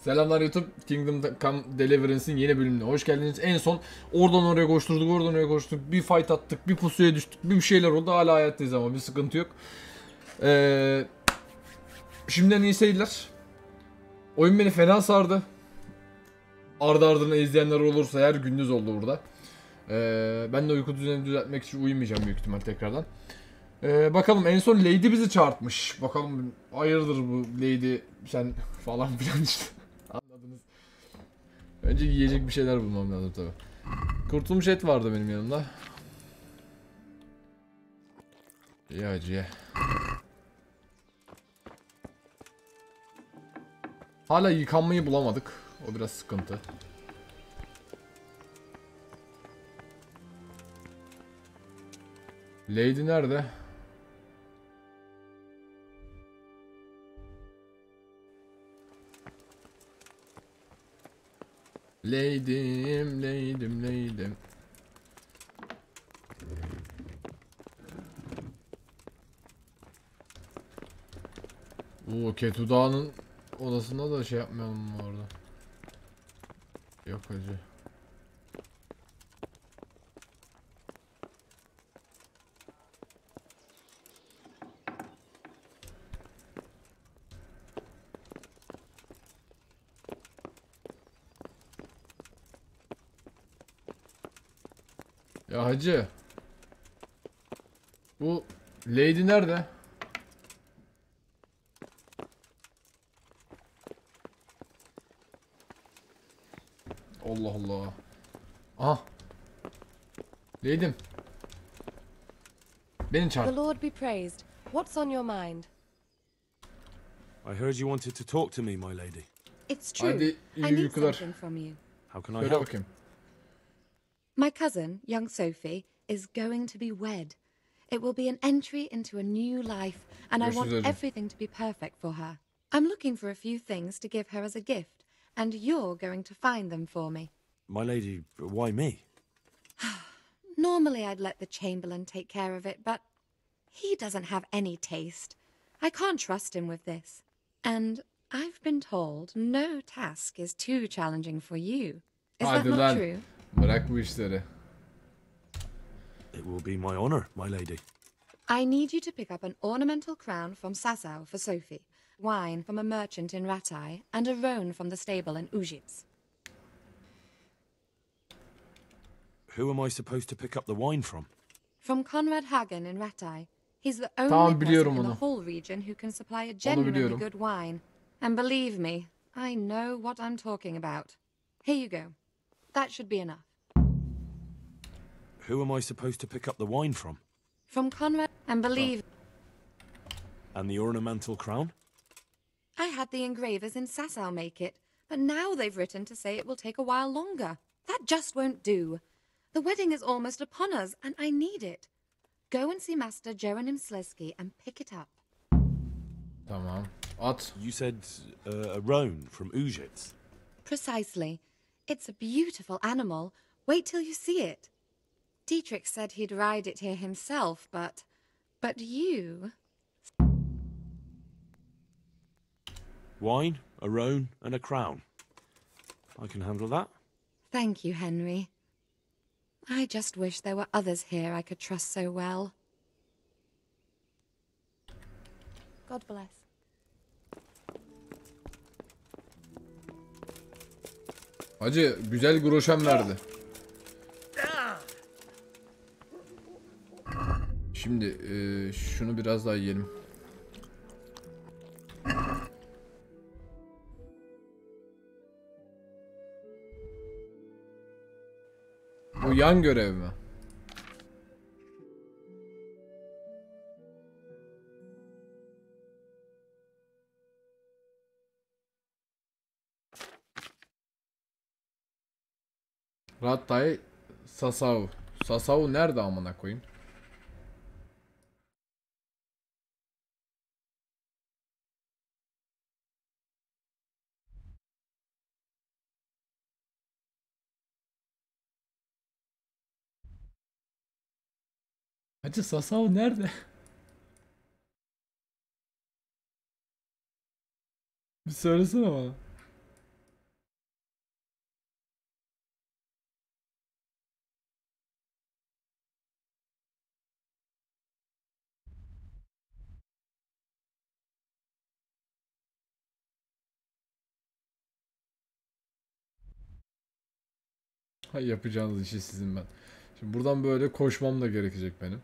Selamlar YouTube. Kingdom Come Delivarence'in yeni bölümüne hoş geldiniz. En son oradan oraya koşturduk, oradan oraya koşturduk. Bir fight attık, bir pusuya düştük, bir şeyler oldu. Hala hayattayız ama bir sıkıntı yok. Şimdiden iyi seyirler. Oyun beni fena sardı. Ardı ardına izleyenler olursa her gündüz oldu burada. Ben de uyku düzenini düzeltmek için uyumayacağım büyük ihtimal tekrardan. Bakalım en son Lady bizi çağırtmış. Bakalım hayırdır bu Lady sen falan filan işte. Anladınız. Önce yiyecek bir şeyler bulmam lazım tabi. Kurtulmuş et vardı benim yanımda. İyi hacı ye. Hala yıkanmayı bulamadık. O biraz sıkıntı. Lady nerede? Lady'm. Oo, Ketu Dağı'nın odasında da şey yapmayalım mı orada? Yok hacı. Ya hacı. Bu Lady nerede? Allah Allah. Aha. Lady'm. Beni çağır. The Lord be praised. What's on your mind? I heard you wanted to talk to me, my lady. It's true. Hadi I iyi need uykular. something from you. How can I Söyle help? bakayım. My cousin, young Sophie, is going to be wed. It will be an entry into a new life, and I want Görüşürüz hacı. everything to be perfect for her. I'm looking for a few things to give her as a gift, and you're going to find them for me. My lady, why me? Normally I'd let the Chamberlain take care of it, but he doesn't have any taste. I can't trust him with this. And I've been told no task is too challenging for you. Is that Hadi not lan. true? Bırak bu işleri. It will be my honor, my lady. I need you to pick up an ornamental crown from Sasau for Sophie, wine from a merchant in Ratai, and a roan from the stable in Ujits. Who am I supposed to pick up the wine from? From Conrad Hagen in Ratai. He's the only Tamam, person biliyorum in the onu. whole region who can supply a genuinely biliyorum. good wine. And believe me, I know what I'm talking about. Here you go. That should be enough. Who am I supposed to pick up the wine from? From Conrad, and believe And the ornamental crown? I had the engravers in Sasau make it, but now they've written to say it will take a while longer. That just won't do. The wedding is almost upon us, and I need it. Go and see Master Jeronim Slesky and pick it up. Tamam. At. You said a roan from Ujits. Precisely. It's a beautiful animal. Wait till you see it. Dietrich said he'd ride it here himself, but you... Wine, a roan, and a crown. I can handle that. Thank you, Henry. I just wish there were others here I could trust so well. God bless. Hacı güzel groşen verdi. Şimdi şunu biraz daha yiyelim. Bu yan görev mi? Rattay Sasau. Sasau nerede amına koyayım? Hacı Sasao nerede? Bir söylesene bana. Yapacağınız işi sizin ben. Şimdi buradan böyle koşmam da gerekecek benim.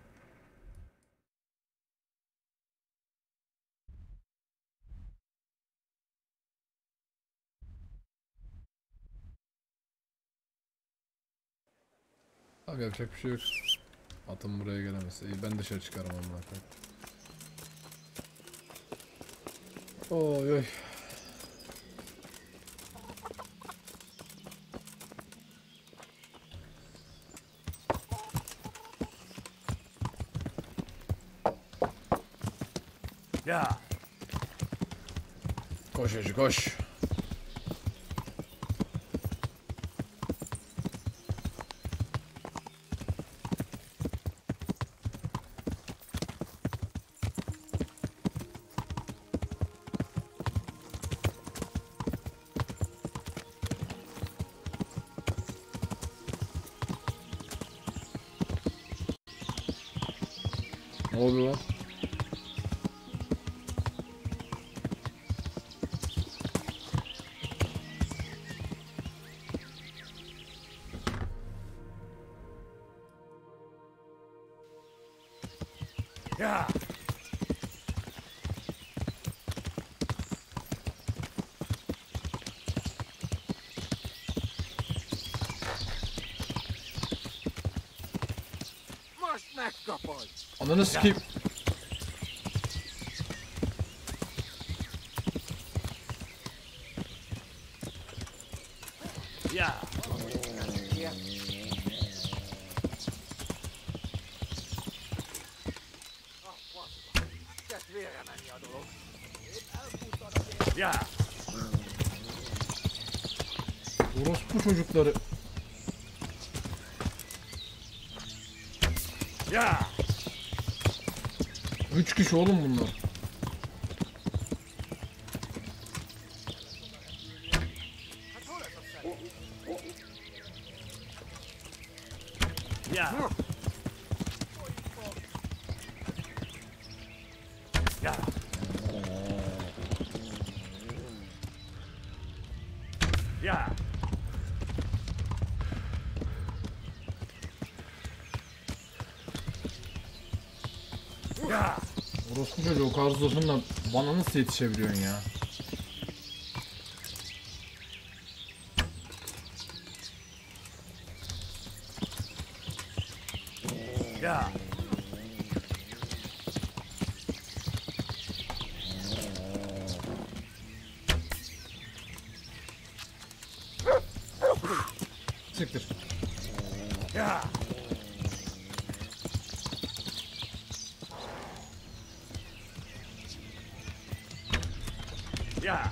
Abi yapacak bir şey yok. Atım buraya gelemezse. İyi, ben dışarı çıkarım amına koyayım. Oy oy. Yeah. Koş hacı koş. Ne oluyor lan? Yeah. Ananı sikeyim. Yeah. Yeah. Orospu çocukları. Yeah. 3 kişi oğlum bunlar. Yeah. Yeah. Yeah. Yeah. Orospu çocuğu o kadar zırhınla bana nasıl yetişebiliyorsun ya? Yeah. Siktir. Yeah. Yeah.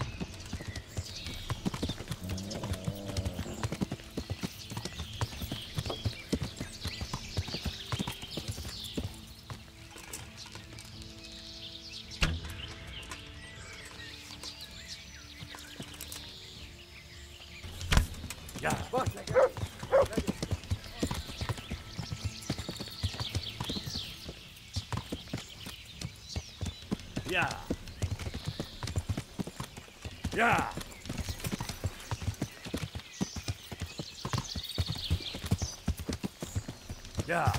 Yeah. Yeah. Yeah. Yeah.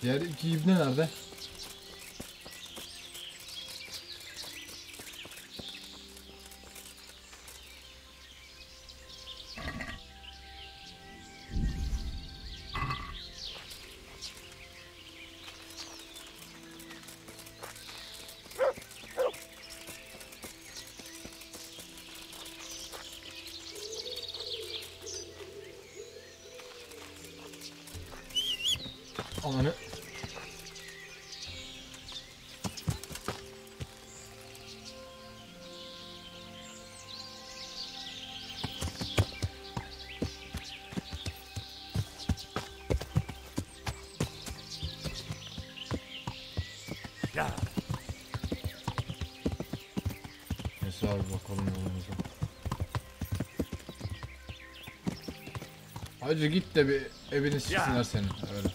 Diğer iki ibne nerede? Ananı. Ya. Neyse abi bakalım yolumuza. Hacı git de bir evini siksinler senin. Öyle.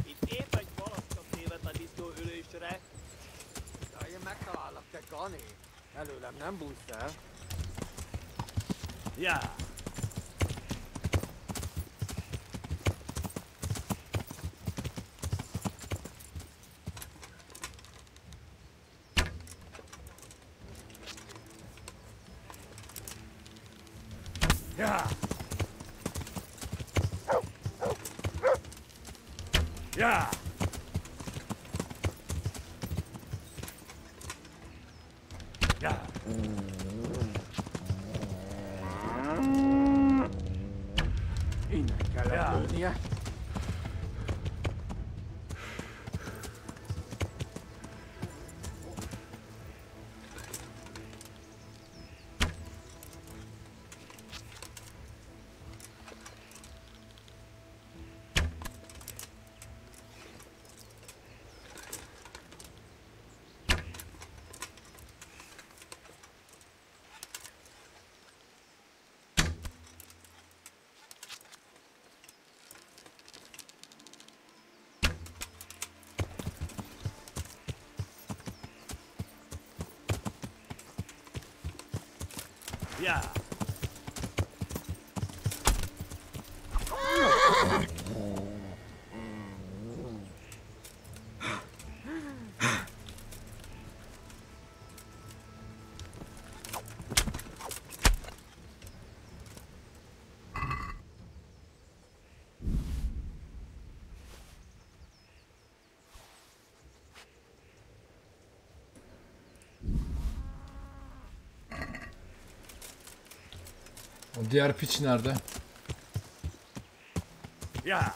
Itt épp egy balaszka tévedt a disznó ülésre. Ja, én megtalálok, te Gani. Előlem nem bújsz el. Ja. Ja. Ja. Ja. Innen kellett Ja. lőnie. Ja. O diğer piç nerede? Ja.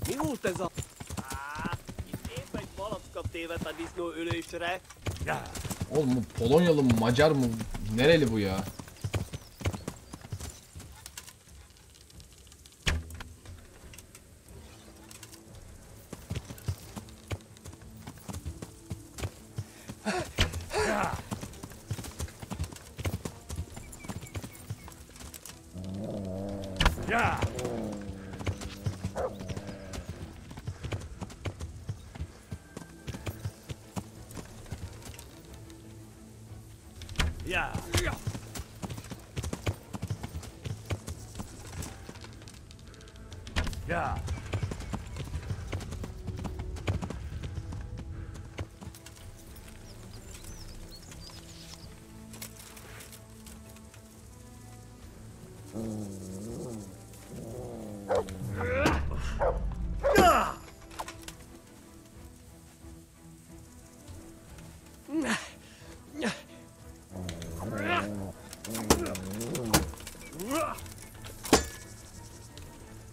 Mi volt ez a... Itt épp egy balaszka tévedt a disznó ülésre. Ja. Oğlum bu Polonyalı mı, Macar mı? Nereli bu ya? Ja. Ja. Ja. Ja.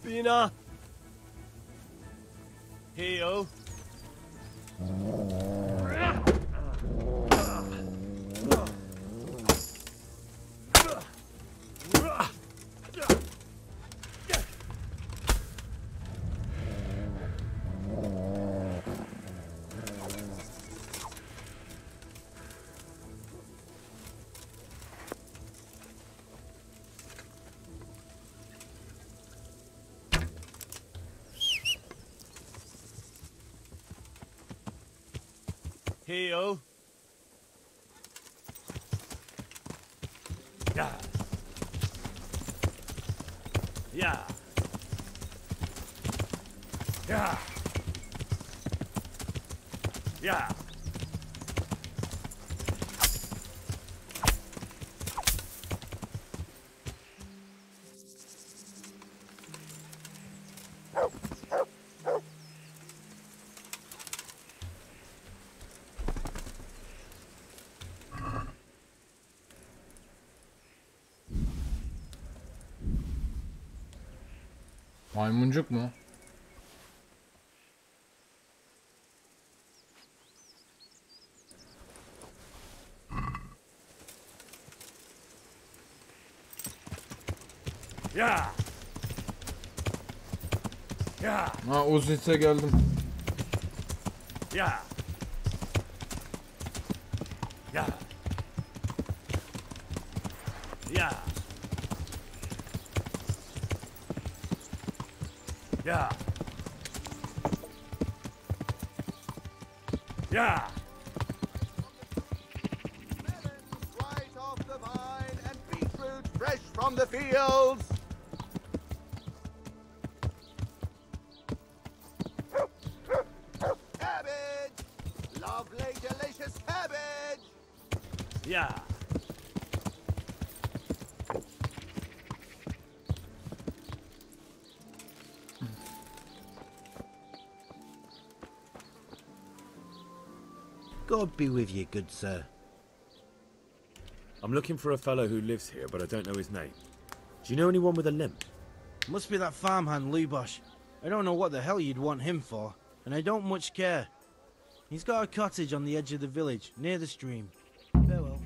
Pina! Heel. Heel. Ja. Ja. Ja. Ja. Maymuncuk mu? Yeah. Yeah. Ha, Uzit'e geldim. Yeah. Yeah. Yeah. Yeah. Yeah. Melons right off the vine and beetroot fresh from the fields. Cabbage! Lovely, delicious cabbage! Yeah. God be with you, good sir. I'm looking for a fellow who lives here, but I don't know his name. Do you know anyone with a limp? Must be that farmhand Lubosh. I don't know what the hell you'd want him for, and I don't much care. He's got a cottage on the edge of the village, near the stream. Farewell.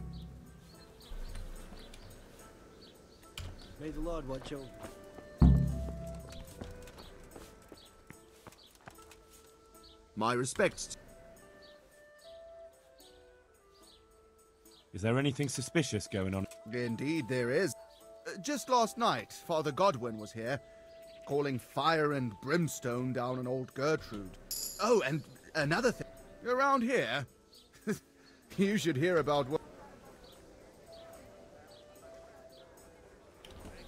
May the Lord watch over. My respects. Is there anything suspicious going on? Indeed there is. Just last night, Father Godwin was here, calling fire and brimstone down on old Gertrude. Oh, and another thing. Around here, you should hear about what...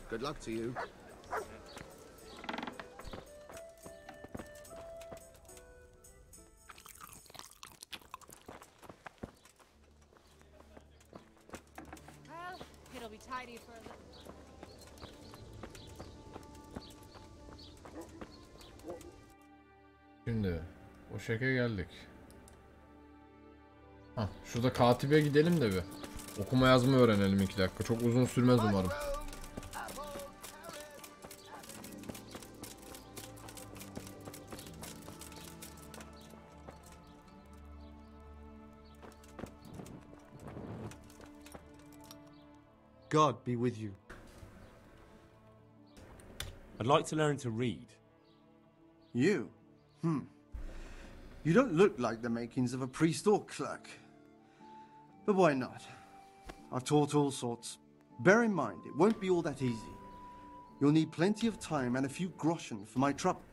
Good luck to you. Well, it'll be tidy for a little. Şimdi o şeke geldik. Hah, şurada katibe gidelim de bir. Okuma yazma öğrenelim 2 dakika. Çok uzun sürmez umarım. God be with you. I'd like to learn to read. You? You don't look like the makings of a priest or clerk. But why not? I've taught all sorts. Bear in mind, it won't be all that easy. You'll need plenty of time and a few groschen for my trouble.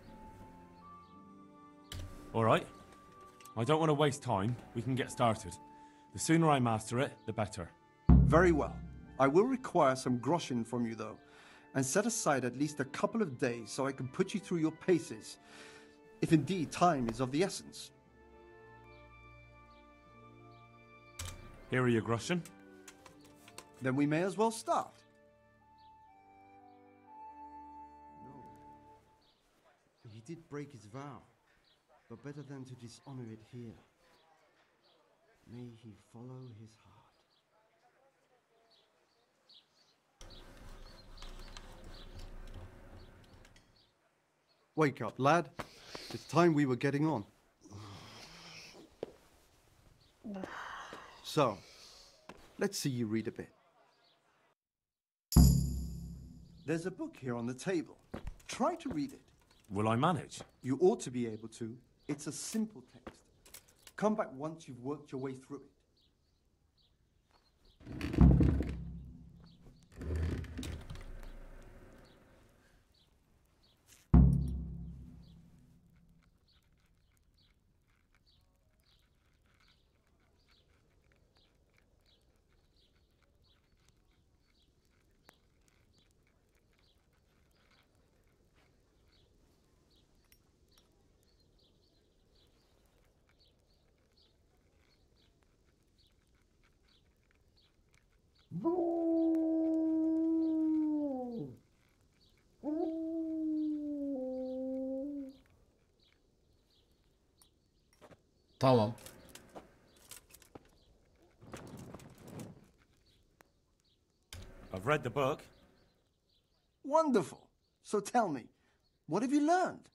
All right. I don't want to waste time. We can get started. The sooner I master it, the better. Very well. I will require some groschen from you, though, and set aside at least a couple of days so I can put you through your paces, if indeed time is of the essence. Here are your groschen. Then we may as well start. No. He did break his vow, but better than to dishonor it here. May he follow his heart. Wake up, lad. It's time we were getting on. So, let's see you read a bit. There's a book here on the table. Try to read it. Will I manage? You ought to be able to. It's a simple text. Come back once you've worked your way through it. Tamam. I've read the book. Wonderful. So tell me, What have you learned?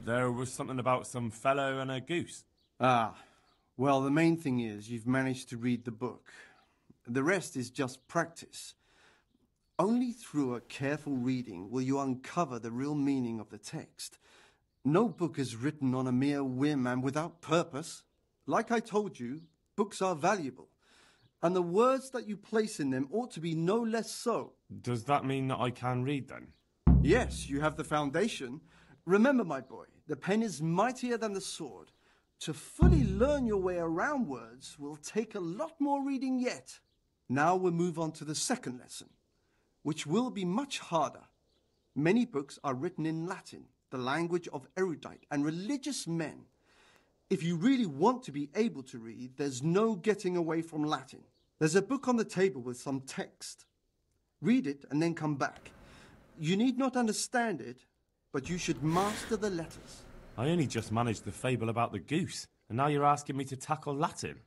There was something about some fellow and a goose. Ah, well, the main thing is you've managed to read the book. The rest is just practice. Only through a careful reading will you uncover the real meaning of the text. No book is written on a mere whim and without purpose. Like I told you, books are valuable, and the words that you place in them ought to be no less so. Does that mean that I can read then? Yes, you have the foundation. Remember, my boy, the pen is mightier than the sword. To fully learn your way around words will take a lot more reading yet. Now we'll move on to the second lesson, which will be much harder. Many books are written in Latin, the language of erudite and religious men. If you really want to be able to read, there's no getting away from Latin. There's a book on the table with some text. Read it and then come back. You need not understand it, but you should master the letters. I only just managed the fable about the goose, and now you're asking me to tackle Latin.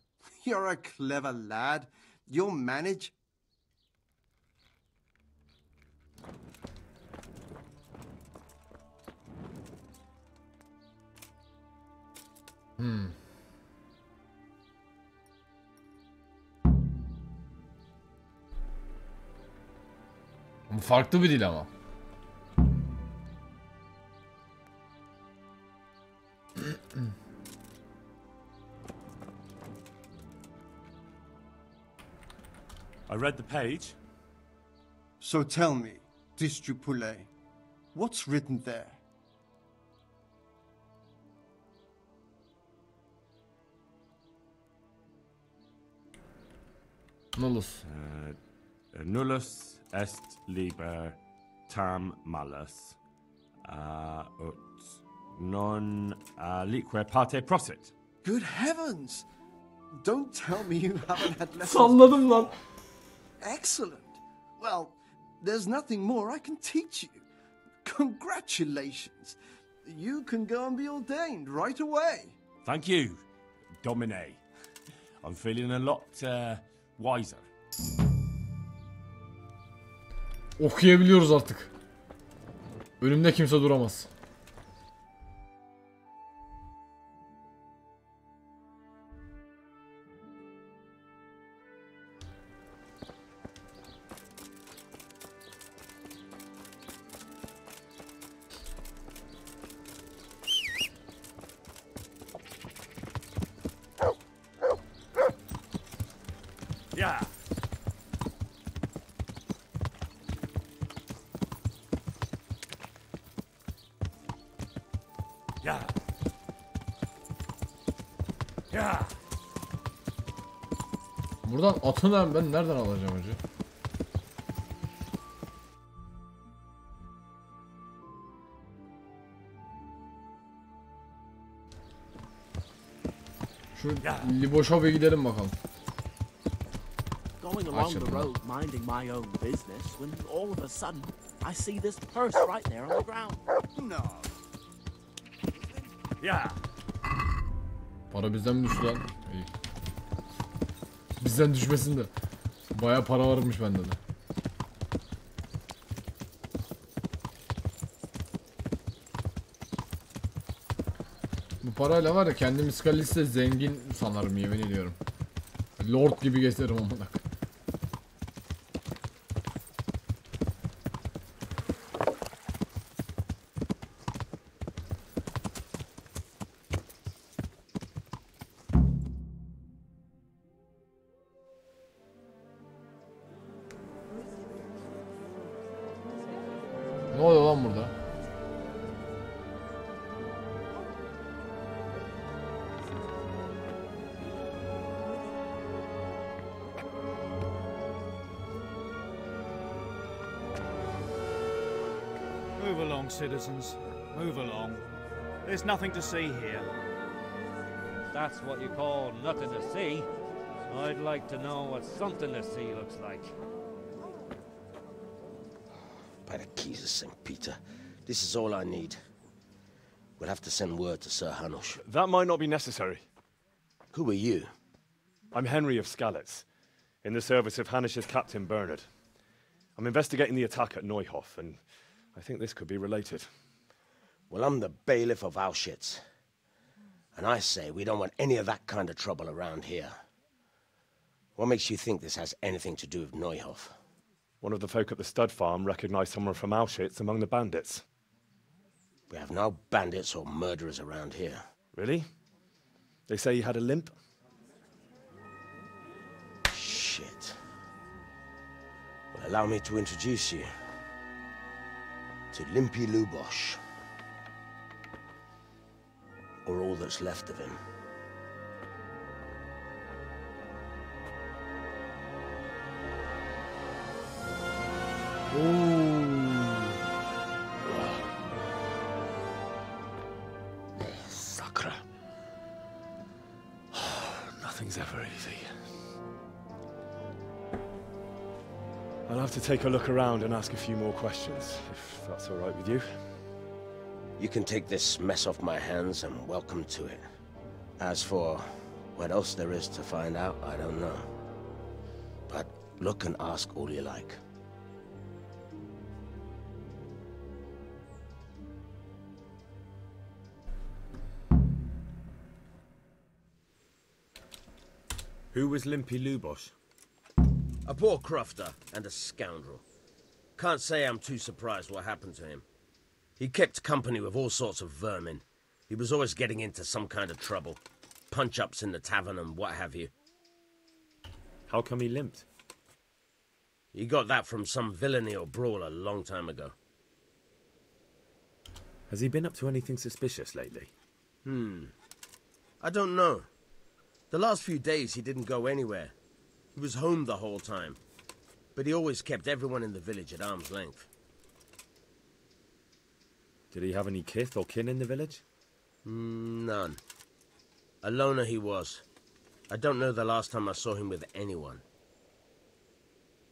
You're a clever lad. You'll manage. Farklı bir dil ama. I read the page. So tell me, Distrupule, what's written there? Nullus. Nullus est liber tam malus, ut non alique parte prosit. Good heavens! Don't tell me you haven't had lessons. Salladım lan. Excellent. Well, there's nothing more I can teach you. Congratulations. You can go and be ordained right away. Thank you, Domine. I'm feeling a lot wiser. Okuyabiliyoruz artık. Önümde kimse duramaz. Yeah. Yeah. Yeah. Buradan atını ben nereden alacağım hacı? Şu Liboş'a bir gidelim bakalım. Going along the road, minding my own business, when all of a sudden I see this purse right there on the ground. No. Yeah. Para bizden mi düştü lan? İyi. Bizden düşmesin de. Bayağı para varmış bende de. Bu parayla var ya kendimi Scalis'te zengin sanırım, yemin ediyorum. Lord gibi gezerim amına. Ne oluyor lan burada? Move along, citizens. Move along. There's nothing to see here. That's what you call nothing to see. I'd like to know what something to see looks like. By the keys of St. Peter, this is all I need. We'll have to send word to Sir Hanush. That might not be necessary. Who are you? I'm Henry of Skalitz, in the service of Hanush's captain Bernard. I'm investigating the attack at Neuhof, and I think this could be related. Well, I'm the bailiff of Auschwitz. And I say we don't want any of that kind of trouble around here. What makes you think this has anything to do with Neuhof? One of the folk at the stud farm recognized someone from Auschwitz among the bandits. We have no bandits or murderers around here. Really? They say he had a limp? Shit. Well, allow me to introduce you to Limpy Lubosh. Or all that's left of him. Sakra. Nothing's ever easy. I'll have to take a look around and ask a few more questions, if that's all right with you. You can take this mess off my hands and welcome to it. As for what else there is to find out, I don't know. But look and ask all you like. Who was Limpy Lubosh? A poor crofter and a scoundrel. Can't say I'm too surprised what happened to him. He kept company with all sorts of vermin. He was always getting into some kind of trouble. Punch-ups in the tavern and what have you. How come he limped? He got that from some villainy or brawl a long time ago. Has he been up to anything suspicious lately? I don't know. The last few days he didn't go anywhere. He was home the whole time. But he always kept everyone in the village at arm's length. Did he have any kith or kin in the village? None. A loner he was. I don't know the last time I saw him with anyone.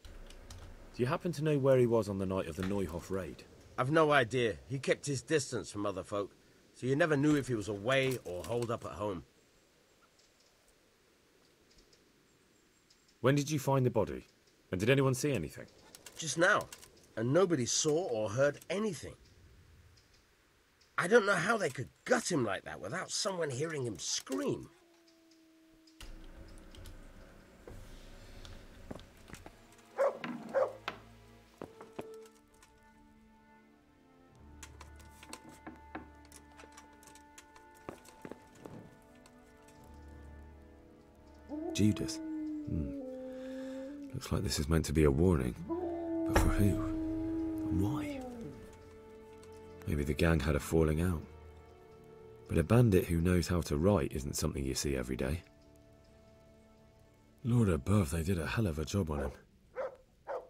Do you happen to know where he was on the night of the Neuhof raid? I've no idea. He kept his distance from other folk, so you never knew if he was away or holed up at home. When did you find the body? And did anyone see anything? Just now. And nobody saw or heard anything. I don't know how they could gut him like that without someone hearing him scream. Judas. Looks like this is meant to be a warning. But for who? And why? Maybe the gang had a falling out. But a bandit who knows how to write isn't something you see every day. Lord above, they did a hell of a job on him.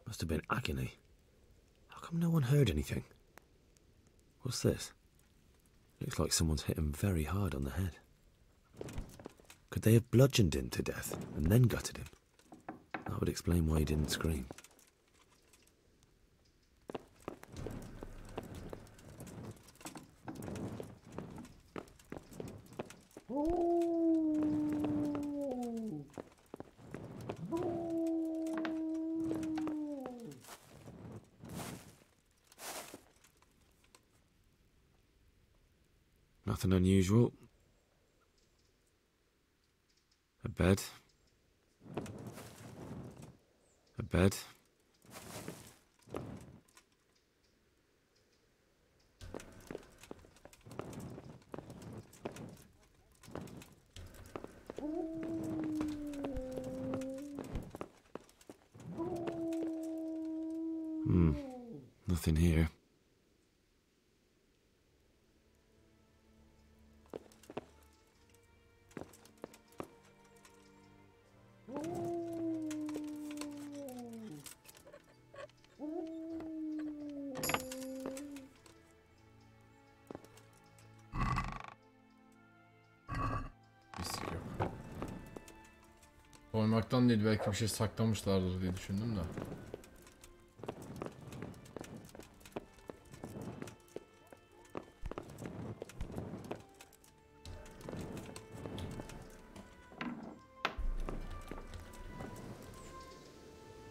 Must have been agony. How come no one heard anything? What's this? Looks like someone's hit him very hard on the head. Could they have bludgeoned him to death and then gutted him? That would explain why he didn't scream. Nothing unusual. A bed. A bed. Nothing here. Koymaktan değil, belki bir şey saklamışlardır diye düşündüm de.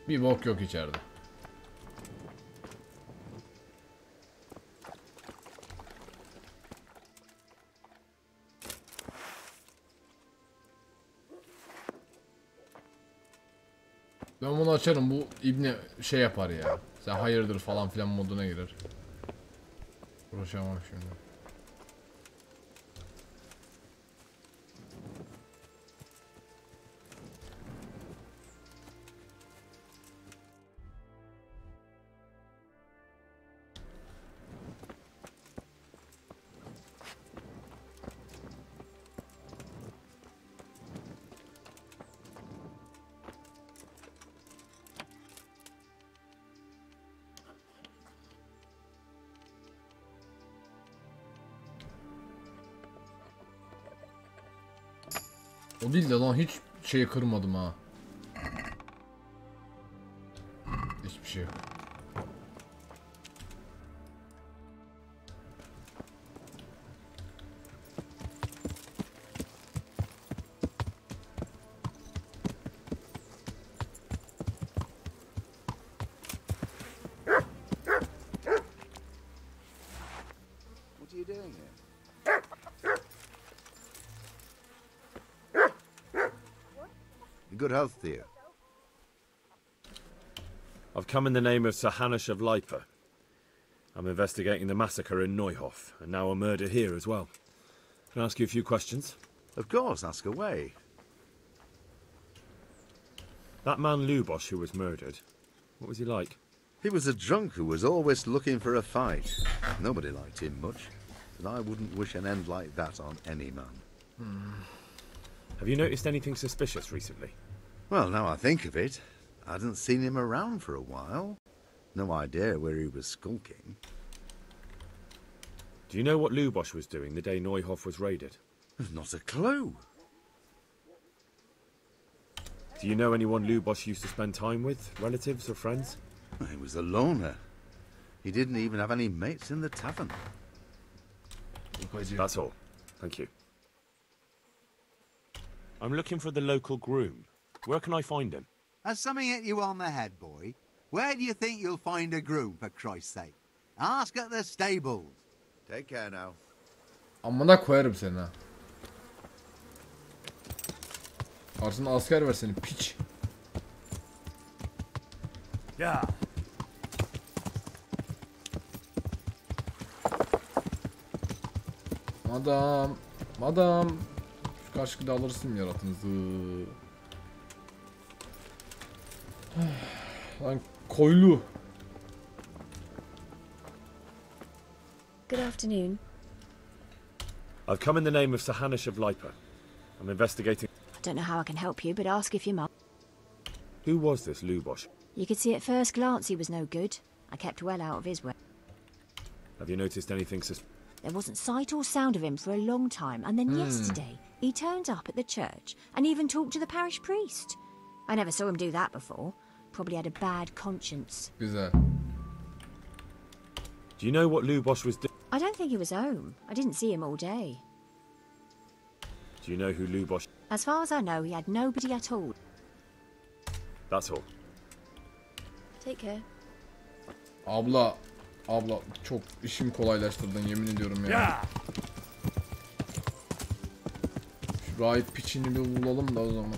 Bir bok yok içeride. Ben bunu açarım, bu ibne şey yapar ya. Sen hayırdır falan filan moduna girer. Uğraşamam şimdi. O değil de lan, hiç şeyi kırmadım ha. Hiçbir şey yok. What are you doing here? Good health to you. I've come in the name of Sir Hanush of Lipa. I'm investigating the massacre in Neuhof, and now a murder here as well. Can I ask you a few questions? Of course, ask away. That man Lubosh who was murdered, what was he like? He was a drunk who was always looking for a fight. Nobody liked him much, and I wouldn't wish an end like that on any man. Have you noticed anything suspicious recently? Well, now I think of it, I hadn't seen him around for a while. No idea where he was skulking. Do you know what Lubosh was doing the day Neuhof was raided? Not a clue. Do you know anyone Lubosh used to spend time with? Relatives or friends? He was a loner. He didn't even have any mates in the tavern. That's all. Thank you. I'm looking for the local groom. Where can I find him? Has something hit you on the head, boy? Where do you think you'll find a groom, for Christ's sake? Ask at the stables. Take care now. Amına koyarım seni ha. Karşında asker ver seni piç. Ya. Madam. Şu karşıda alırsın yaratınızı. Lan koylu. Good afternoon. I've come in the name of Sir Hanush of Lipa. I'm investigating... I don't know how I can help you, but ask if your mum... Who was this Lubosh? You could see at first glance he was no good. I kept well out of his way. Have you noticed anything There wasn't sight or sound of him for a long time, and then yesterday he turned up at the church and even talked to the parish priest. I never saw him do that before. Probably had a bad conscience. Güzel. Do you know what Lubosh was doing? I don't think he was home. I didn't see him all day. Do you know who Lubosh... As far as I know, he had nobody at all. That's all. Take care. Abla çok işimi kolaylaştırdın yemin ediyorum ya. Şu rahip piçini bir bulalım da o zaman.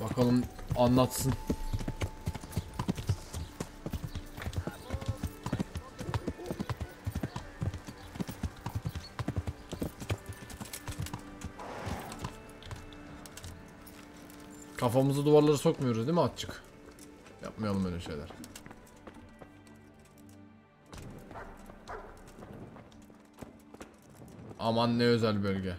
Bakalım anlatsın. Kafamızı duvarlara sokmuyoruz değil mi atçık? Yapmayalım öyle şeyler. Aman ne özel bölge.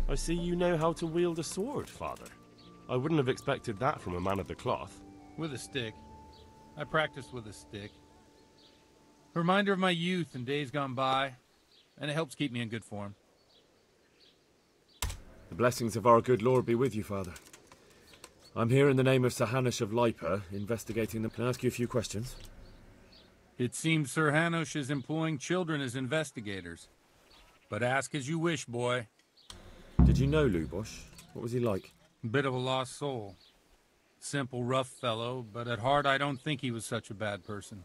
I see you know how to wield a sword, Father. I wouldn't have expected that from a man of the cloth. With a stick. I practice with a stick. A reminder of my youth and days gone by, and it helps keep me in good form. The blessings of our good Lord be with you, Father. I'm here in the name of Sir Hanush of Lipa, investigating them. Can I ask you a few questions? It seems Sir Hanush is employing children as investigators. But ask as you wish, boy. Did you know Lubosh? What was he like? Bit of a lost soul. Simple, rough fellow, but at heart I don't think he was such a bad person.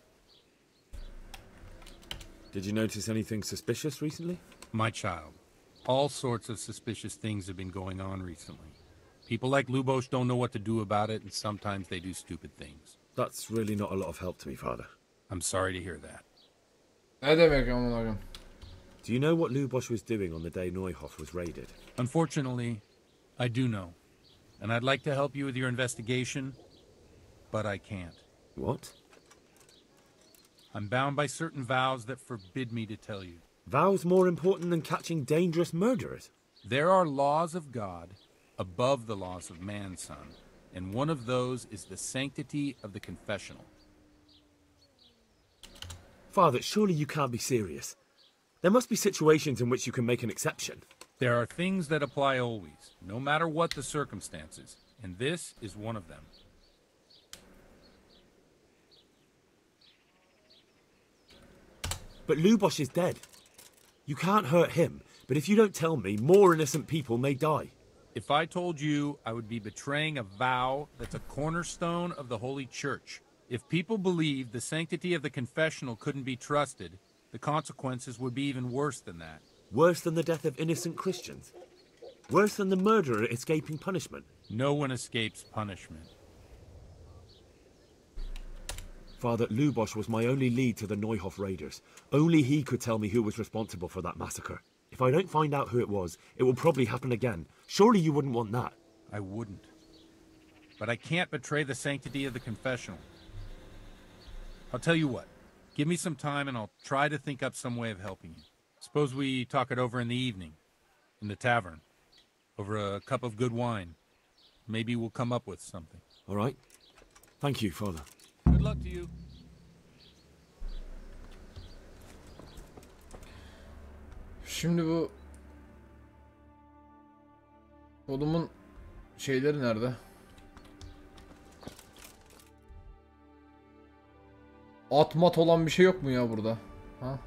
Did you notice anything suspicious recently? My child, all sorts of suspicious things have been going on recently. People like Lubosh don't know what to do about it, and sometimes they do stupid things. That's really not a lot of help to me, Father. I'm sorry to hear that. Ne demek aman Allah'ım? Do you know what Lubosh was doing on the day Neuhof was raided? Unfortunately, I do know. And I'd like to help you with your investigation, but I can't. What? I'm bound by certain vows that forbid me to tell you. Vows more important than catching dangerous murderers? There are laws of God above the laws of man, son. And one of those is the sanctity of the confessional. Father, surely you can't be serious. There must be situations in which you can make an exception. There are things that apply always, no matter what the circumstances, and this is one of them. But Lubosh is dead. You can't hurt him, but if you don't tell me, more innocent people may die. If I told you, I would be betraying a vow that's a cornerstone of the Holy Church. If people believed the sanctity of the confessional couldn't be trusted, the consequences would be even worse than that. Worse than the death of innocent Christians? Worse than the murderer escaping punishment? No one escapes punishment. Father, Lubosh was my only lead to the Neuhof raiders. Only he could tell me who was responsible for that massacre. If I don't find out who it was, it will probably happen again. Surely you wouldn't want that. I wouldn't. But I can't betray the sanctity of the confessional. I'll tell you what. Give me some time and I'll try to think up some way of helping you. Suppose we talk it over in the evening, in the tavern, over a cup of good wine. Maybe we'll come up with something. All right. Thank you, Father. Good luck to you. Şimdi bu oğlumun şeyleri nerede? At mat olan bir şey yok mu ya burada? Ha?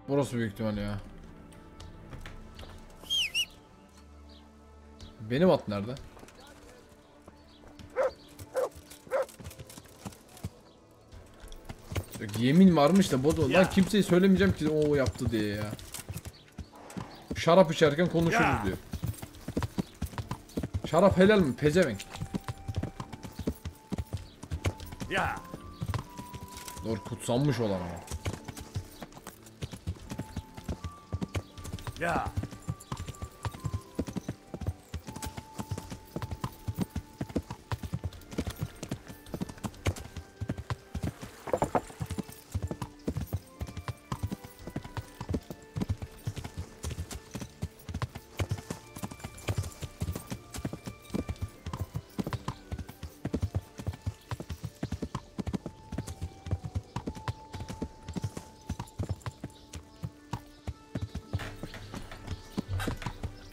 Burası büyük ihtimal ya. Benim at nerede? Yemin varmış da bodo. Lan kimseye söylemeyeceğim ki o yaptı diye ya. Şarap içerken konuşuruz diyor. Şarap helal mi? Pezevenk. Doğru, kutsanmış olan ama.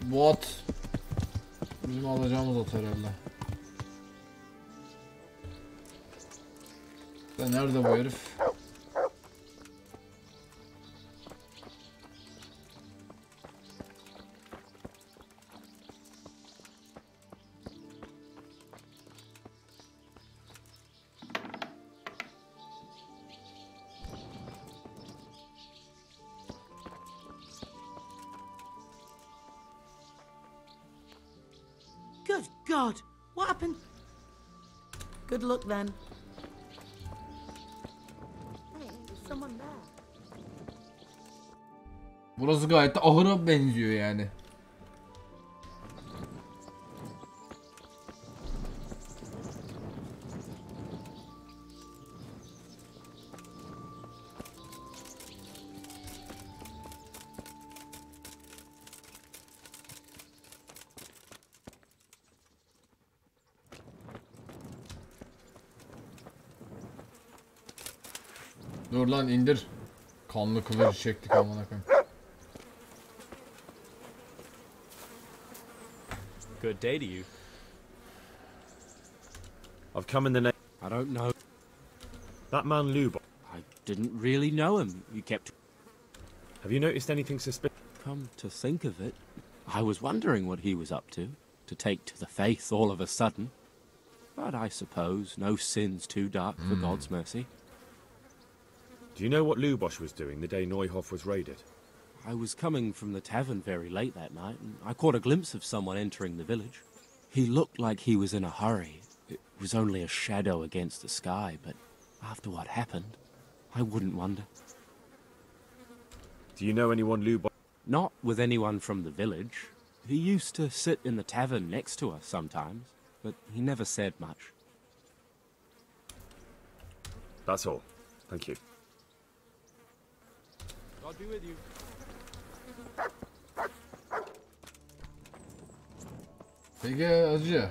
Bu at bizim alacağımız at herhalde. Da nerede bu herif? Good God! What happened? Good luck then. Hey, there's someone there. Burası gayet de ahıra benziyor yani. Dur lan indir. Kanlı kılıcı çektik amına koyayım. Good day to you. I've come in the name... I don't know. That man Lubo. I didn't really know him. He kept... Have you noticed anything suspicious? Come to think of it, I was wondering what he was up to take to the faith all of a sudden. But I suppose no sin's too dark for God's mercy. Do you know what Lubosh was doing the day Neuhof was raided? I was coming from the tavern very late that night, and I caught a glimpse of someone entering the village. He looked like he was in a hurry. It was only a shadow against the sky, but after what happened, I wouldn't wonder. Do you know anyone Lubosh? Not with anyone from the village. He used to sit in the tavern next to us sometimes, but he never said much. That's all. Thank you. God be with you. Peki acı.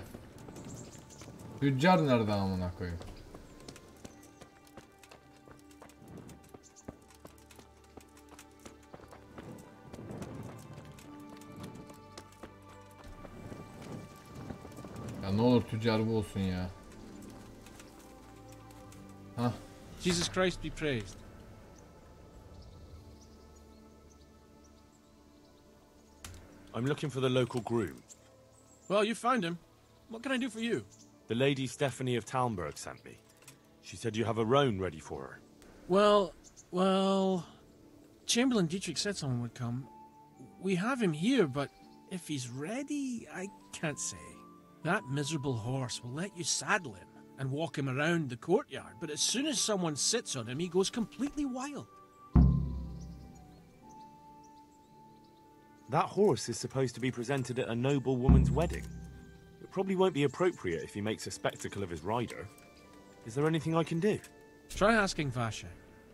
Tüccar nerede amına koyayım? Ya ne olur tüccar bu olsun ya. Hah. Jesus Christ be praised. I'm looking for the local groom. Well, you found him. What can I do for you? The Lady Stephanie of Talmberg sent me. She said you have a roan ready for her. Well, Chamberlain Dietrich said someone would come. We have him here, but if he's ready, I can't say. That miserable horse will let you saddle him and walk him around the courtyard, but as soon as someone sits on him, he goes completely wild. That horse is supposed to be presented at a noble woman's wedding. It probably won't be appropriate if he makes a spectacle of his rider. Is there anything I can do? Try asking Vasha.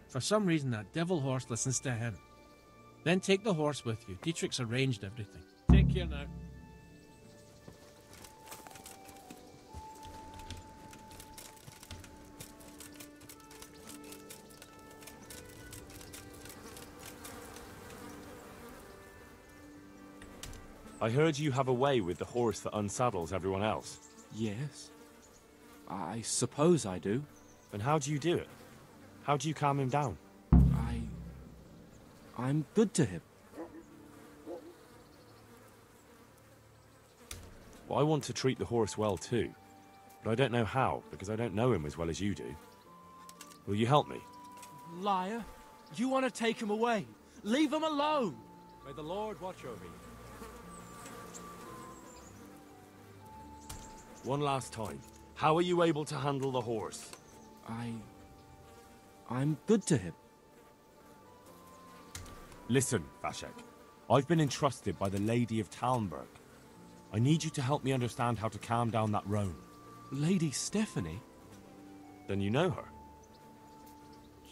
For some reason, that devil horse listens to him. Then take the horse with you. Dietrich's arranged everything. Take care now. I heard you have a way with the horse that unsaddles everyone else. Yes. I suppose I do. And how do you do it? How do you calm him down? I'm good to him. Well, I want to treat the horse well too. But I don't know how, because I don't know him as well as you do. Will you help me? Liar. You want to take him away. Leave him alone. May the Lord watch over you. One last time. How are you able to handle the horse? I'm good to him. Listen, Vashek. I've been entrusted by the Lady of Talmberg. I need you to help me understand how to calm down that roan. Lady Stephanie? Then you know her.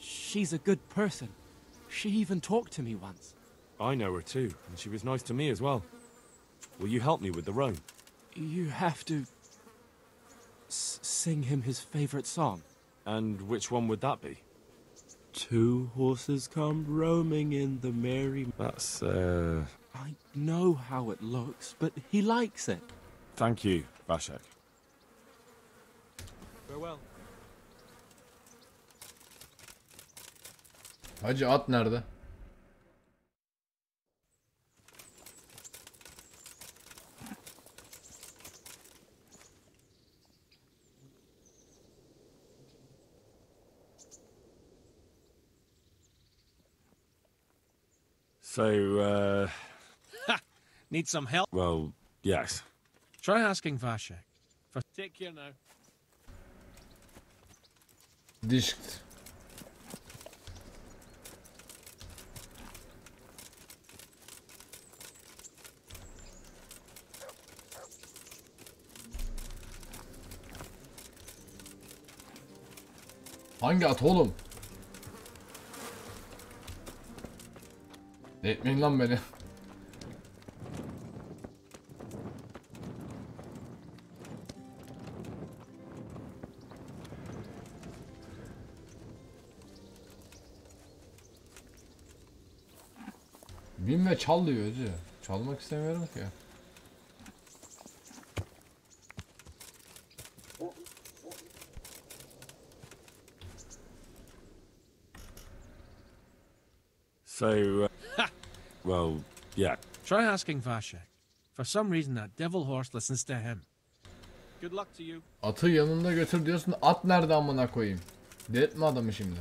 She's a good person. She even talked to me once. I know her too, and she was nice to me as well. Will you help me with the roan? You have to... sing him his favorite song. And which one would that be? Two horses come roaming in the merry... That's, I know how it looks, but he likes it. Thank you, Vashek. Farewell. Hacı at nerede? So, Ha! Need some help? Well, yes. Try asking Vashek. Take care now. Diskt. Hangi at oğlum? Etmeyin lan beni. Bin ve çal diyor hacı. Çalmak istemiyorum ki. So, well, yeah. Try asking Vashek. For some reason that devil horse listens to him. Good luck to you. Atı yanında götür diyorsun. At nerede amına koyayım? Delirtme adamı şimdi.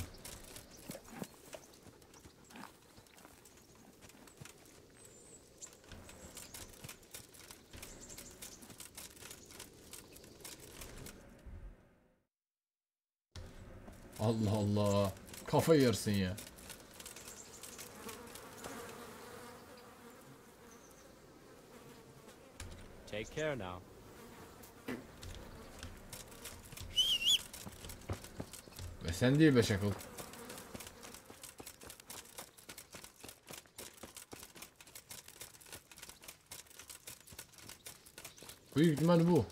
Allah Allah. Kafa yersin ya. Take care now. Ve sen değil be şakıl. Büyük ihtimal bu.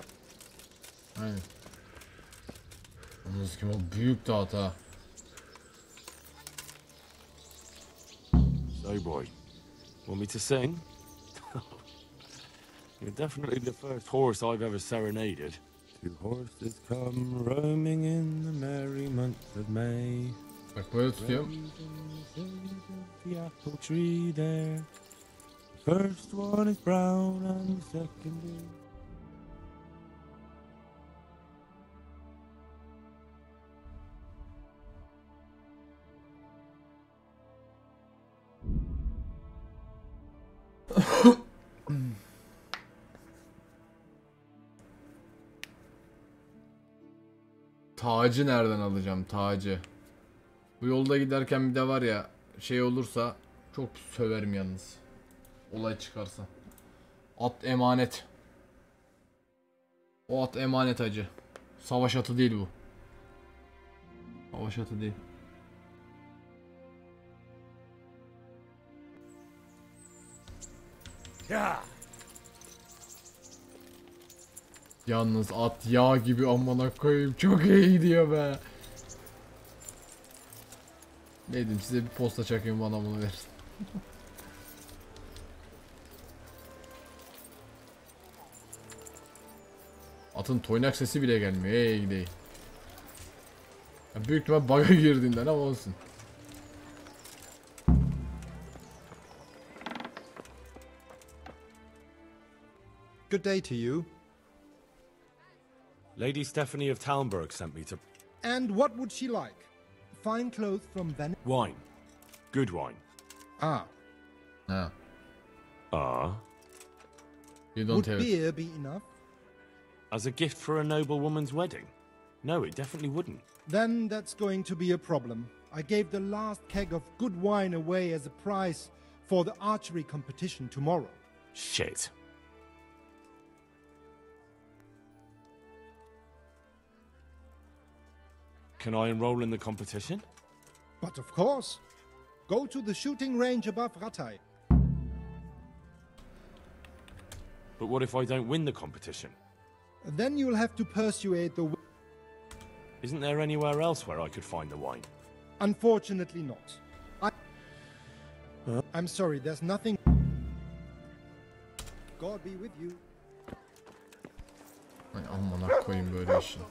Aynen. Yalnız kim o büyük dağıt ha. So boy, want me to sing? You're definitely the first horse I've ever serenaded. Two horses come roaming in the merry month of May. Bak böyle tutuyorum. The apple tree there. The first one is brown and the second is... Tacı nereden alacağım, tacı? Bu yolda giderken bir de var ya, şey olursa çok söverim yalnız. Olay çıkarsa. At emanet. O at emanet hacı. Savaş atı değil bu. Savaş atı değil. Ya. Yalnız at yağ gibi amına koyayım, çok iyi gidiyor be. Ne diyeyim size, bir posta çakayım bana bunu ver. Atın toynak sesi bile gelmiyor. Hey gideyim. Büyük ihtimal bug'a girdiğinden ama olsun. Good day to you. Lady Stephanie of Talmberg sent me to... And what would she like? Fine clothes from Venice? Wine. Good wine. Ah. Ah. Ah. You don't Would have beer be enough? As a gift for a noble woman's wedding? No, it definitely wouldn't. Then that's going to be a problem. I gave the last keg of good wine away as a prize for the archery competition tomorrow. Shit. Can I enroll in the competition? But of course. Go to the shooting range above Rattay. But what if I don't win the competition? Then you'll have to persuade the... Isn't there anywhere else where I could find the wine? Unfortunately not. I'm sorry, there's nothing... God be with you. Ay amına koyayım böyle işin.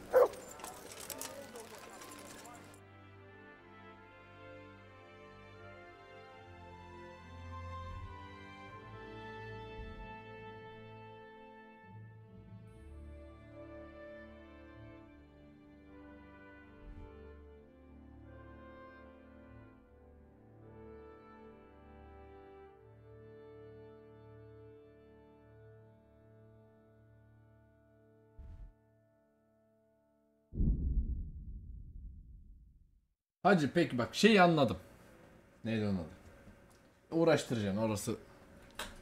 Hacı peki bak şeyi anladım. Neydi onun adı? Uğraştıracaksın orası.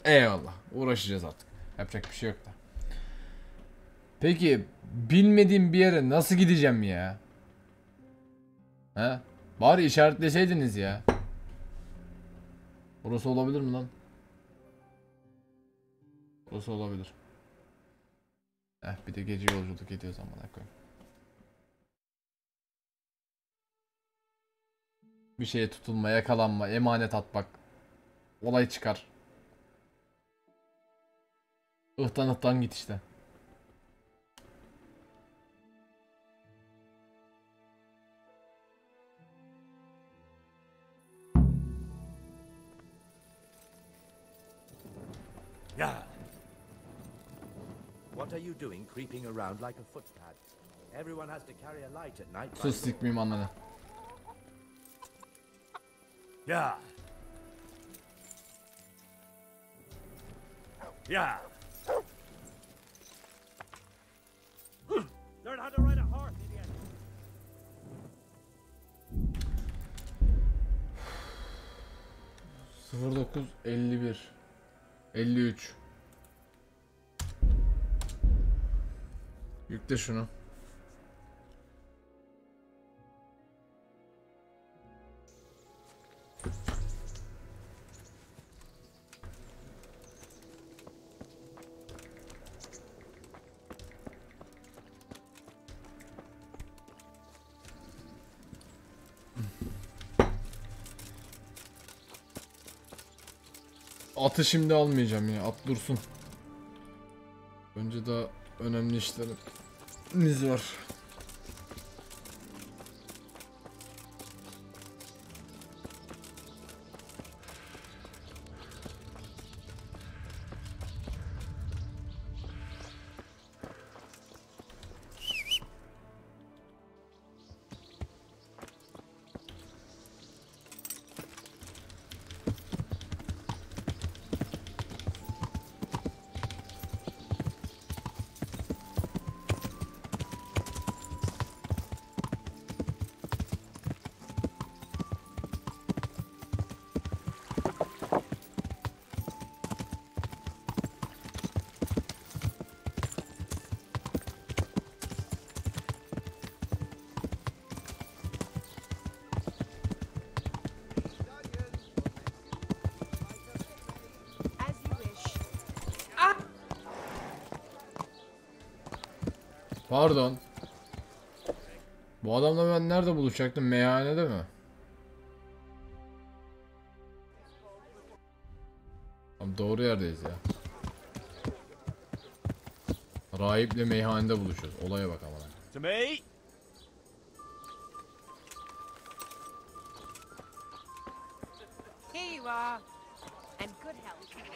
Eyvallah. Uğraşacağız artık. Yapacak bir şey yok da. Peki bilmediğim bir yere nasıl gideceğim ya? He? Bari işaretleseydiniz ya. Burası olabilir mi lan? Burası olabilir. Bir de gece yolculuk ediyoruz amına koyayım. Bir şeye tutulma, yakalanma, emanet atmak. Olay çıkar. Ihtan git işte. Yeah. What are you doing creeping around like a footpad? Everyone has to carry a light at night. Sus sikmeyeyim ananı. Yeah. Yeah. Learn how to ride a horse, idiot. ...09 51 53. Yükle şunu. Atı şimdi almayacağım ya. At dursun. Önce daha önemli işlerimiz var. Pardon. Bu adamla ben nerede buluşacaktım? Meyhanede mi? Tamam, doğru yerdeyiz ya. Rahiple meyhanede buluşuyoruz. Olaya bak ama. To me. Here you are. And good health.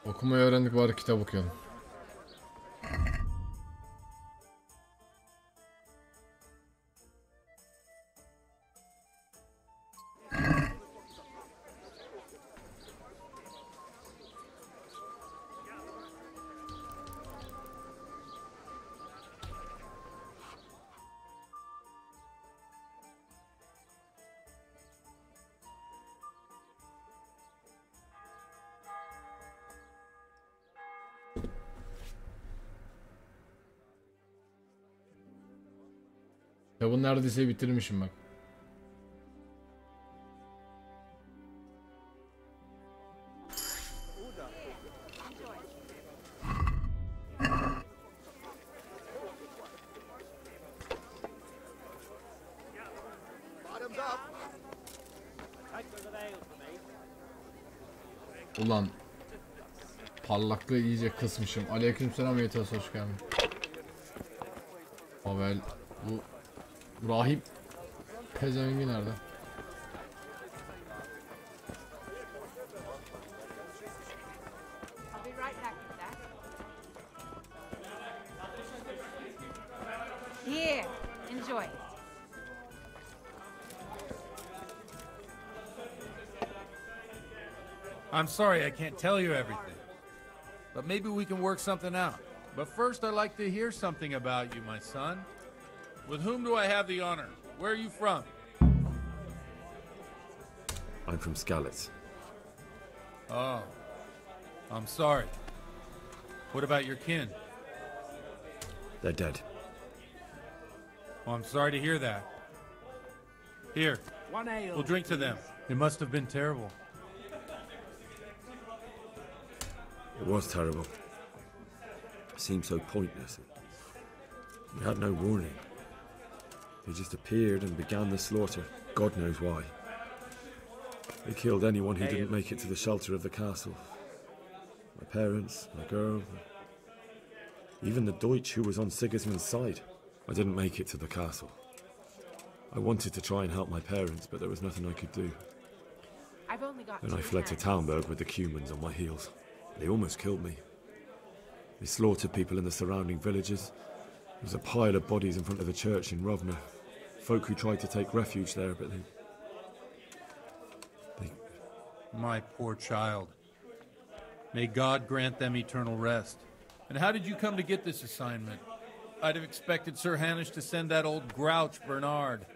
Okumayı öğrendik, bari kitap okuyalım. Kitabı neredeyse bitirmişim bak. Ulan parlaklığı iyice kısmışım. Aleykümselam yeter, hoş geldin. Pavel, bu rahip pezevengi nerede? I'll be right back with that. Here, enjoy. I'm sorry I can't tell you everything, but maybe we can work something out. But first I'd like to hear something about you, my son. With whom do I have the honor? Where are you from? I'm from Skalitz. Oh, I'm sorry. What about your kin? They're dead. Well, I'm sorry to hear that. Here, One ale. we'll drink to them. It must have been terrible. It was terrible. It seemed so pointless. We had no warning. They just appeared and began the slaughter. God knows why. They killed anyone who didn't make it to the shelter of the castle. My parents, my girl, even the Deutsch who was on Sigismund's side. I didn't make it to the castle. I wanted to try and help my parents, but there was nothing I could do. I've only got Then 2 I fled to hands. Townburg with the Cumans on my heels. They almost killed me. They slaughtered people in the surrounding villages. There was a pile of bodies in front of the church in Rovna. Folk who tried to take refuge there, but they... My poor child. May God grant them eternal rest. And how did you come to get this assignment? I'd have expected Sir Hanish to send that old grouch, Bernard.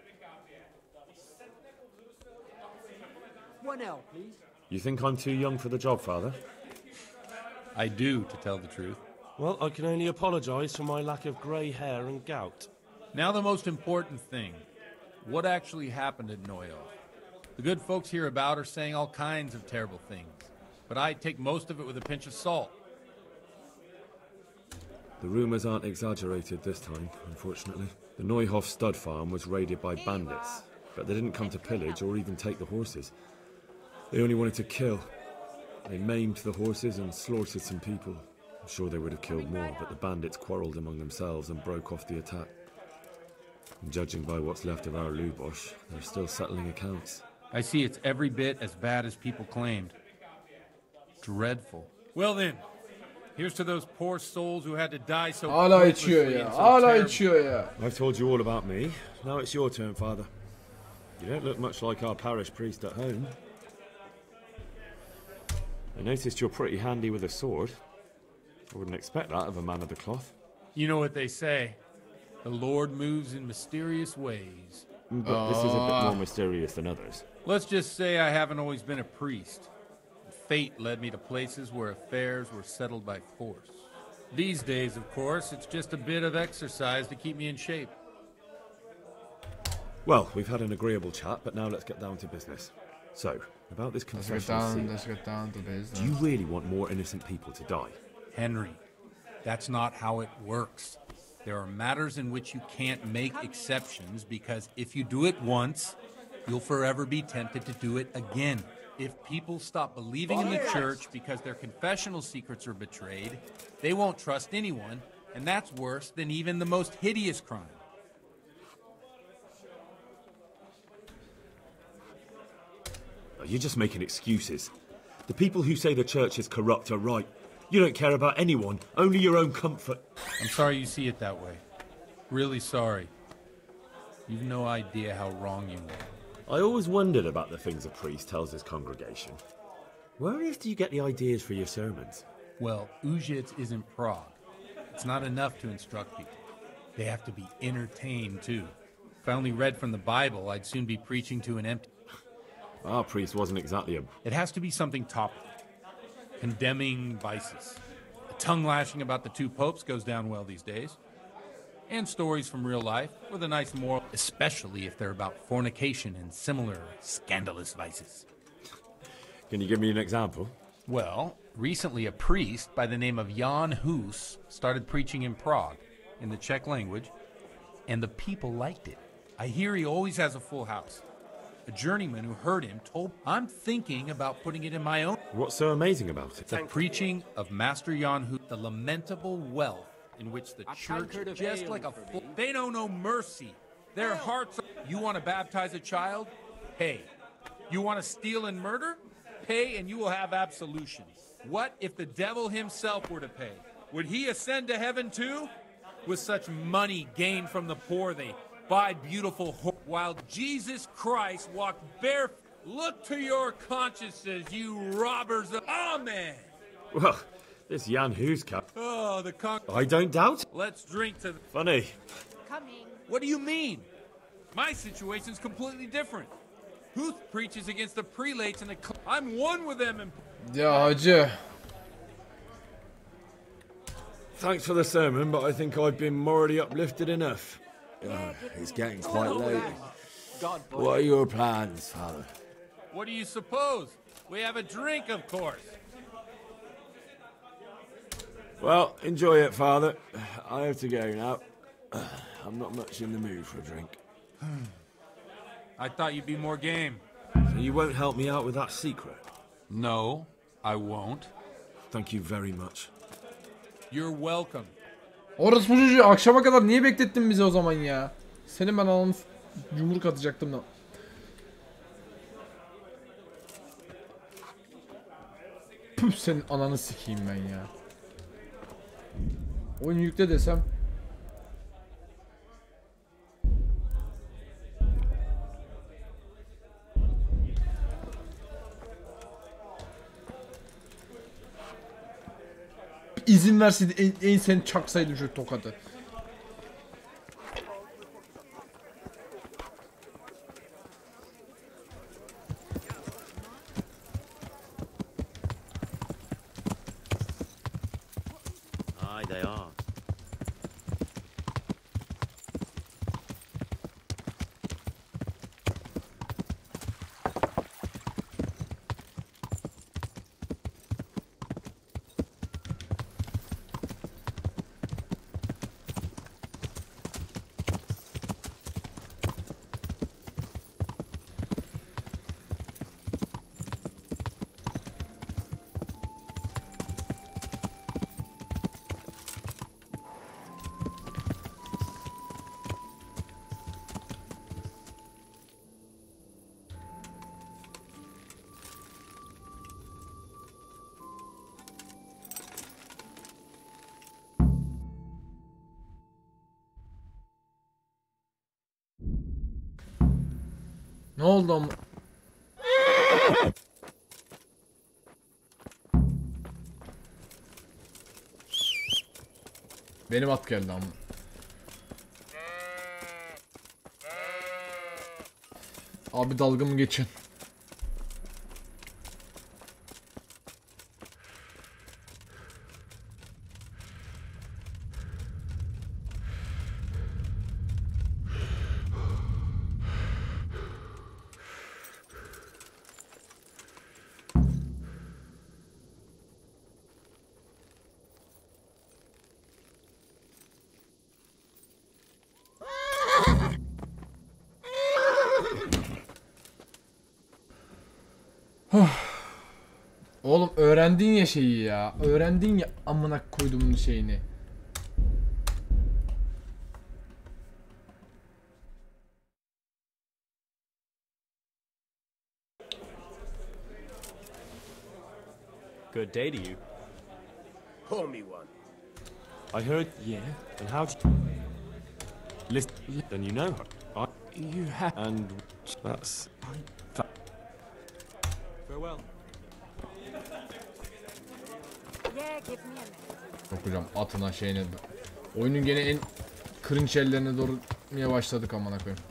1 L, please. You think I'm too young for the job, Father? I do, to tell the truth. Well, I can only apologise for my lack of grey hair and gout. Now the most important thing. What actually happened at Neuhof? The good folks hereabout are saying all kinds of terrible things, but I take most of it with a pinch of salt. The rumours aren't exaggerated this time, unfortunately. The Neuhof stud farm was raided by bandits, but they didn't come to pillage or even take the horses. They only wanted to kill. They maimed the horses and slaughtered some people. I'm sure they would have killed more, but the bandits quarrelled among themselves and broke off the attack. And judging by what's left of our Lubosh, they're still settling accounts. I see it's every bit as bad as people claimed. Dreadful. Well then, here's to those poor souls who had to die so quickly. I've told you all about me. Now it's your turn, Father. You don't look much like our parish priest at home. I noticed you're pretty handy with a sword. I wouldn't expect that of a man of the cloth. You know what they say. The Lord moves in mysterious ways. But this is a bit more mysterious than others. Let's just say I haven't always been a priest. Fate led me to places where affairs were settled by force. These days, of course, it's just a bit of exercise to keep me in shape. Well, we've had an agreeable chat, but now let's get down to business. So, about this confession. Let's get down to business. Do you really want more innocent people to die? Henry, that's not how it works. There are matters in which you can't make exceptions because if you do it once, you'll forever be tempted to do it again. If people stop believing in the church because their confessional secrets are betrayed, they won't trust anyone, and that's worse than even the most hideous crime. You're just making excuses. The people who say the church is corrupt are right. You don't care about anyone, only your own comfort. I'm sorry you see it that way. Really sorry. You've no idea how wrong you are. I always wondered about the things a priest tells his congregation. Where on earth do you get the ideas for your sermons? Well, Ujits isn't Prague. It's not enough to instruct people. They have to be entertained, too. If I only read from the Bible, I'd soon be preaching to an empty... Our priest wasn't exactly a... It has to be something topical. Condemning vices. A tongue lashing about the 2 popes goes down well these days. And stories from real life with a nice moral, especially if they're about fornication and similar scandalous vices. Can you give me an example? Well, recently a priest by the name of Jan Hus started preaching in Prague, in the Czech language, and the people liked it. I hear he always has a full house. A journeyman who heard him told, I'm thinking about putting it in my own. What's so amazing about it? The preaching of Master Jan Hus, the lamentable wealth in which the church, just like a fool, they know no mercy. Their hearts are, you want to baptize a child? Pay. You want to steal and murder? Pay and you will have absolution. What if the devil himself were to pay? Would he ascend to heaven too? With such money gained from the poor, they buy beautiful while Jesus Christ walked barefoot. Look to your consciences, you robbers of... Amen! Well, this Jan Hus cap. Oh, the I don't doubt. Let's drink to the... Funny. Coming. What do you mean? My situation's completely different. Huth preaches against the prelates and the... I'm one with them in... Ya hacı. Thanks for the sermon, but I think I've been morally uplifted enough. It's getting quite late. What are your plans, Father? What do you suppose? We have a drink, of course. Well, enjoy it, Father. I have to go now. I'm not much in the mood for a drink. I thought you'd be more game. So you won't help me out with that secret? No, I won't. Thank you very much. You're welcome. Orası bu çocuğu akşama kadar niye beklettin bizi o zaman ya? Senin ben ananı yumruk atacaktım da. Püf, senin ananı sikeyim ben ya. Oyun yükle desem. İzin verseydi en sen çaksaydım şu tokadı. Aye, they are. Ne oldu ama? Benim at geldi ama. Abi dalga mı geçin? Oğlum öğrendin ya şeyi ya. Öğrendin ya amına koyduğumun şeyini. Good day to you. Pour me one. I heard. Yeah. And how? Listen. Then you know her. You have. And that's. Farewell. Yeah, give me a minute. Yok hocam atına şeyine. Oyunun gene en cringe ellerine doğru gitmeye başladık amına koyayım.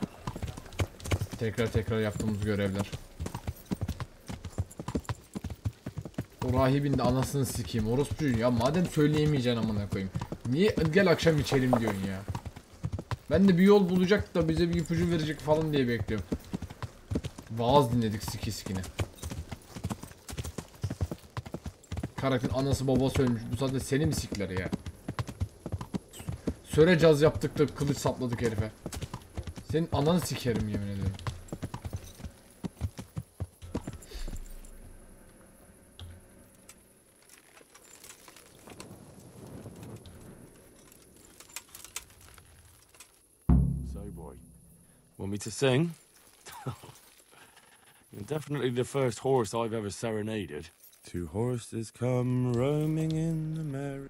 Tekrar yaptığımız görevler. O rahibin de anasını sikeyim. Orospucu ya, madem söyleyemeyeceksin amına koyayım. Niye gel akşam içelim diyorsun ya? Ben de bir yol bulacak da bize bir ipucu verecek falan diye bekliyorum. Vaaz dinledik sikine. Karakterin anası babası ölmüş. Bu saatte seni mi sikler ya? Söre caz yaptık da kılıç sapladık herife. Senin ananı sikerim yemin ederim. So, boy, want me to sing? You're definitely the first horse I've ever serenaded. Two horses come roaming in the merry...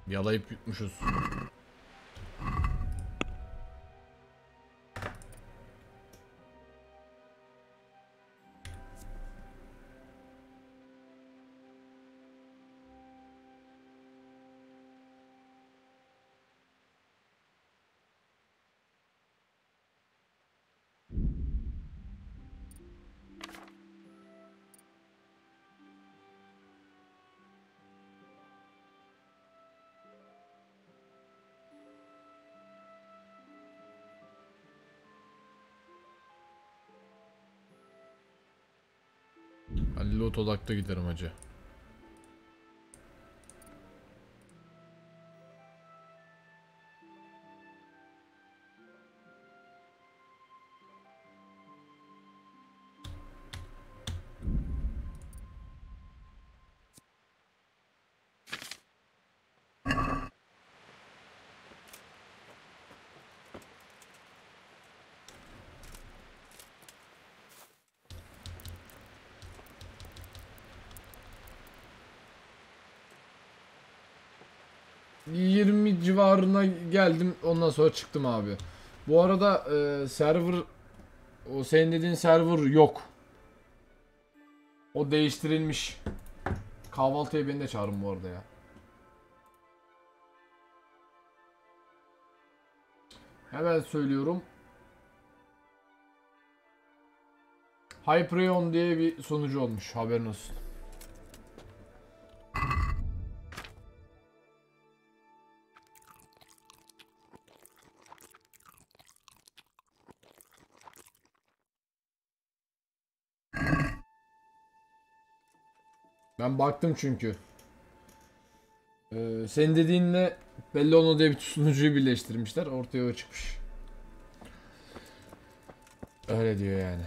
Yalayıp yutmuşuz. Ben loot odakta giderim hacı. ...20 civarına geldim, ondan sonra çıktım abi. Bu arada server, o senin dediğin server yok. O değiştirilmiş. Kahvaltıya beni de çağırın bu arada ya. Hemen söylüyorum. Hyperion diye bir sunucu olmuş, haberin olsun. Ben baktım çünkü. Senin dediğinle Bellono diye bir sunucuyu birleştirmişler. Ortaya o çıkmış. Öyle diyor yani.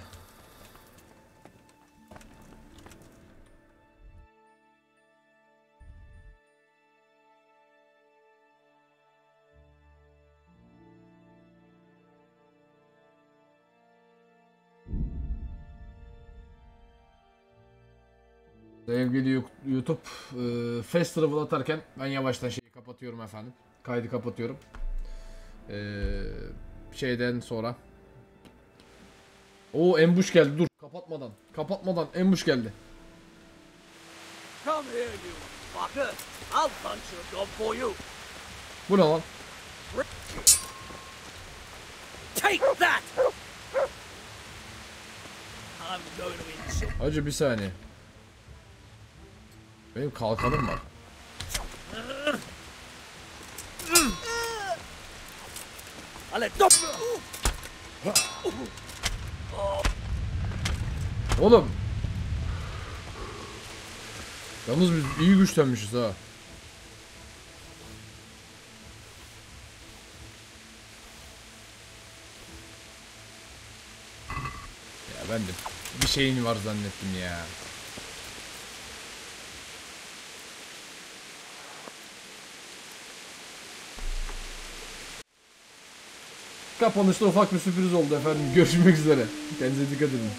Sevgili YouTube, Fast Travel atarken ben yavaştan şeyi kapatıyorum efendim. Kaydı kapatıyorum. Şeyden sonra. Oo, ambush geldi, dur kapatmadan. Kapatmadan ambush geldi. Come here, you fucker. I'll punch your dog for you. Bu ne lan? Take that. I'm going to insult. Hacı bir saniye. Benim kalkanım var. Oğlum. Yalnız biz iyi güçlenmişiz ha. Ya ben de bir şeyin var zannettim ya. Kapanışta ufak bir sürpriz oldu efendim. Görüşmek üzere. Kendinize dikkat edin.